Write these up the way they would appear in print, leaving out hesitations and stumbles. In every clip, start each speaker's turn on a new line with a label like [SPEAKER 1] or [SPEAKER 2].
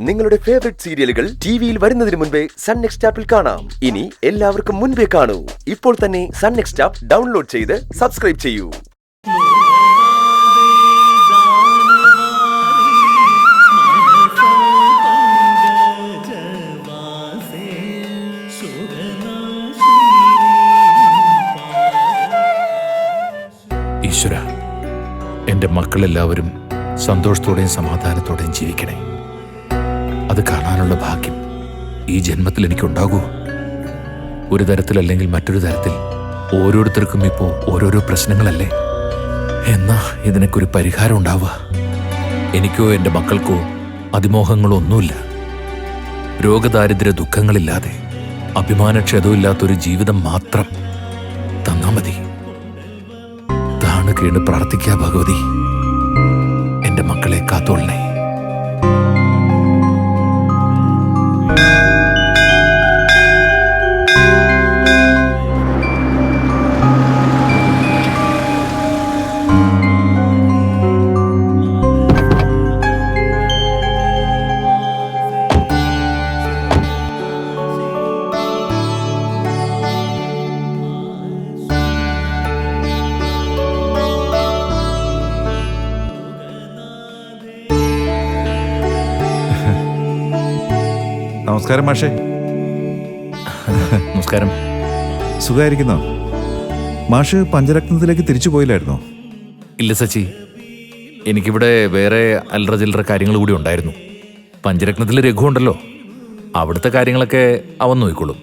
[SPEAKER 1] നിങ്ങളുടെ ഫേവറേറ്റ് സീരിയലുകൾ ടിവിയിൽ വരുന്നതിന് മുൻപേ സൺ നെക്സ്റ്റ് ആപ്പിൽ കാണാം. ഇനി എല്ലാവർക്കും മുൻപേ കാണൂ. ഇപ്പോൾ തന്നെ സൺ നെക്സ്റ്റ് ആപ്പ് ഡൗൺലോഡ് ചെയ്ത് സബ്സ്ക്രൈബ് ചെയ്യൂ.
[SPEAKER 2] ഈശ്വര, എൻ്റെ മക്കളെല്ലാവരും സന്തോഷത്തോടെയും സമാധാനത്തോടെയും ജീവിക്കണേ. അത് കാണാനുള്ള ഭാഗ്യം ഈ ജന്മത്തിൽ എനിക്കുണ്ടാകൂ. ഒരു തരത്തിലല്ലെങ്കിൽ മറ്റൊരു തരത്തിൽ ഓരോരുത്തർക്കും ഇപ്പോൾ ഓരോരോ പ്രശ്നങ്ങളല്ലേ. എന്നാ ഇതിനൊക്കെ ഒരു പരിഹാരം ഉണ്ടാവുക. എനിക്കോ എൻ്റെ മക്കൾക്കോ അതിമോഹങ്ങളോ ഒന്നുമില്ല. രോഗദാരിദ്ര്യ ദുഃഖങ്ങളില്ലാതെ അഭിമാനക്ഷതമില്ലാത്തൊരു ജീവിതം മാത്രം തന്നാ മതി. താണ് കീണ് പ്രാർത്ഥിക്കുക ഭഗവതി, എൻ്റെ മക്കളെ കാത്തോളണേ.
[SPEAKER 3] നമസ്കാരം മാഷേ.
[SPEAKER 2] നമസ്കാരം.
[SPEAKER 3] സുഖമായിരിക്കുന്നോ? മാഷ് പഞ്ചരത്നത്തിലേക്ക് തിരിച്ചു പോയില്ലായിരുന്നോ?
[SPEAKER 2] ഇല്ല സച്ചി, എനിക്കിവിടെ വേറെ അല്ലറ ചില്ലറ കാര്യങ്ങൾ കൂടി ഉണ്ടായിരുന്നു. പഞ്ചരത്നത്തിൽ രഘു ഉണ്ടല്ലോ, അവിടുത്തെ കാര്യങ്ങളൊക്കെ അവൻ നോക്കിക്കോളും.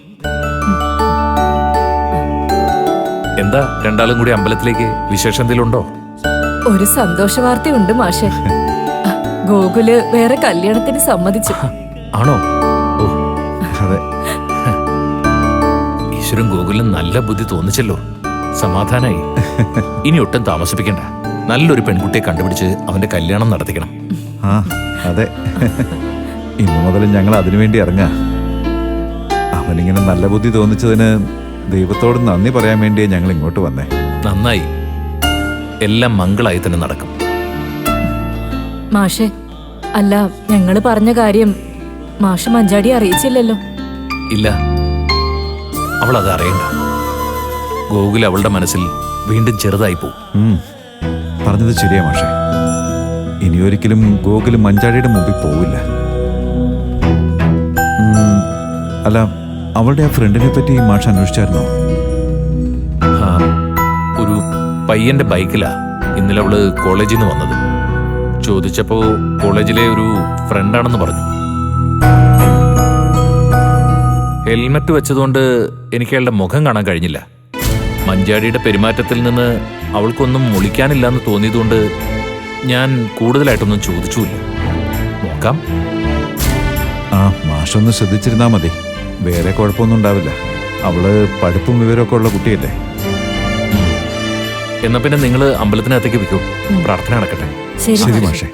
[SPEAKER 2] എന്താ രണ്ടാളും കൂടി അമ്പലത്തിലേക്ക്? വിശേഷം എന്തെങ്കിലും ഉണ്ടോ?
[SPEAKER 4] ഒരു സന്തോഷ വാർത്തയുണ്ട് മാഷെ. ഗോകുല് വേറെ കല്യാണത്തിന് സമ്മതിച്ചു.
[SPEAKER 2] ആണോ? ഓ
[SPEAKER 3] അതെ.
[SPEAKER 2] ഈശ്വരൻ ഗോകുലിന് നല്ല ബുദ്ധി തോന്നിച്ചല്ലോ. സമാധാനായി. ഇനി ഒട്ടും താമസിപ്പിക്കണ്ട. നല്ലൊരു പെൺകുട്ടിയെ കണ്ടുപിടിച്ച് അവന്റെ കല്യാണം നടത്തിക്കണം.
[SPEAKER 3] ആ അതെ, ഇന്നു മുതൽ ഞങ്ങൾ അതിനുവേണ്ടി ഇറങ്ങാ. അവനിങ്ങനെ നല്ല ബുദ്ധി തോന്നിച്ചതിന് ദൈവത്തോട് നന്ദി പറയാൻ വേണ്ടിയേ ഞങ്ങൾ ഇങ്ങോട്ട് വന്നേ.
[SPEAKER 2] നന്നായി. എല്ലാം മംഗളായി തന്നെ നടക്കും.
[SPEAKER 4] മാഷെ, അല്ല, ഞങ്ങള് പറഞ്ഞ കാര്യം മാഷ് മഞ്ചാടി അറിയിച്ചില്ലല്ലോ.
[SPEAKER 2] ഇല്ല, അവൾ അത് അറിയണ്ട. ഗോകുൽ അവളുടെ മനസ്സിൽ വീണ്ടും ചെറുതായി പോവും.
[SPEAKER 3] പറഞ്ഞത് ശരിയാ മാഷേ. ഇനിയൊരിക്കലും ഗോകുലും മഞ്ചാടിയുടെ മുമ്പിൽ പോവില്ല. അല്ല, അവളുടെ ആ ഫ്രണ്ടിനെ പറ്റി മാഷ് അന്വേഷിച്ചായിരുന്നോ?
[SPEAKER 2] ഒരു പയ്യന്റെ ബൈക്കിലാ ഇന്നലെ അവള് കോളേജിൽ നിന്ന് വന്നത്. ചോദിച്ചപ്പോ കോളേജിലെ ഒരു ഫ്രണ്ടാണെന്ന് പറഞ്ഞു. ഹെൽമറ്റ് വെച്ചതുകൊണ്ട് എനിക്ക് അയാളുടെ മുഖം കാണാൻ കഴിഞ്ഞില്ല. മഞ്ചാടിയുടെ പെരുമാറ്റത്തിൽ നിന്ന് അവൾക്കൊന്നും ഒളിക്കാനില്ലെന്ന് തോന്നിയതുകൊണ്ട് ഞാൻ കൂടുതലായിട്ടൊന്നും ചോദിച്ചുമില്ല. നോക്കാം.
[SPEAKER 3] ആ, മാഷൊന്ന് ശ്രദ്ധിച്ചിരുന്നാ മതി. വേറെ കുഴപ്പമൊന്നും ഉണ്ടാവില്ല. അവള് പഠിപ്പും വിവരമൊക്കെ ഉള്ള കുട്ടിയല്ലേ.
[SPEAKER 2] എന്നാ പിന്നെ നിങ്ങൾ അമ്പലത്തിനകത്തേക്ക് വെക്കൂ. പ്രാർത്ഥന നടക്കട്ടെ.
[SPEAKER 4] ശരി
[SPEAKER 3] ശരി മാഷേ.